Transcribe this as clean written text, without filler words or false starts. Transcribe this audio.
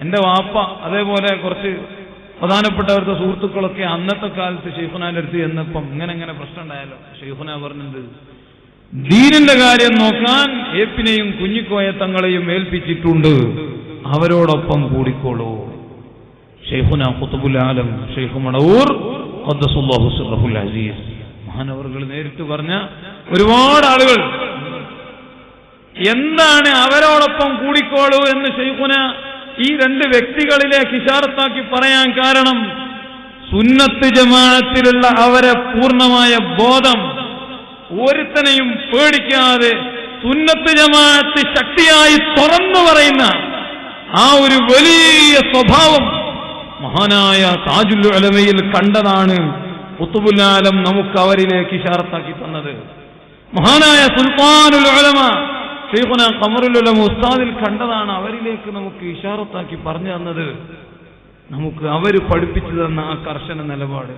എൻ്റെ വാപ്പ അതേപോലെ കുറച്ച് പ്രധാനപ്പെട്ടവരുടെ സുഹൃത്തുക്കളൊക്കെ അന്നത്തെ കാലത്ത് ഷെയ്ഖുനാന്റെ അടുത്ത് ചെന്നപ്പം ഇങ്ങനെ പ്രശ്നം ഉണ്ടായാലോ, ഷെയ്ഖുന പറഞ്ഞത് ദീനിന്റെ കാര്യം നോക്കാൻ ഏപ്പിനെയും കുഞ്ഞിക്കോയ തങ്ങളെയും ഏൽപ്പിച്ചിട്ടുണ്ട്, അവരോടൊപ്പം കൂടിക്കോളൂ. ഷെയ്ഖുന ഖുത്ബുൽ ആലം ഷെയ്ഖ് മടവൂർ ഖദ്ദസുല്ലാഹു സിർറഹുൽ അസീസ് മഹാനവറുകൾ നേരിട്ട് പറഞ്ഞ ഒരുപാട് ആളുകൾ എന്താണ് അവരോടൊപ്പം കൂടിക്കോളൂ എന്ന് ഷെയ്ഖുന ഈ രണ്ട് വ്യക്തികളിലേക്ക് ഇശാറത്താക്കി പറയാൻ കാരണം, സുന്നത്ത് ജമാഅത്തിലുള്ള അവരെ പൂർണ്ണമായ ബോധം, ഒരുത്തനെയും പേടിക്കാതെ സുന്നത്ത് ജമാഅത്ത് ശക്തിയായി തുറന്നു പറയുന്ന ആ ഒരു വലിയ സ്വഭാവം മഹാനായ താജുൽ ഉലമയിൽ കണ്ടതാണ് ഖുത്ബുൽ ആലം നമുക്ക് അവരിലേക്ക് ഇശാറത്താക്കി തന്നത്. മഹാനായ സുൽത്താനുൽ ഉലമ ഷെയ്ഖുന ഖമറുൽ ഉലമ ഉസ്താദിൽ കണ്ടതാണ് അവരിലേക്ക് നമുക്ക് ഇശാറത്താക്കി പറഞ്ഞു തന്നത്. നമുക്ക് അവർ പഠിപ്പിച്ചു തന്ന ആ കർശന നിലപാട്.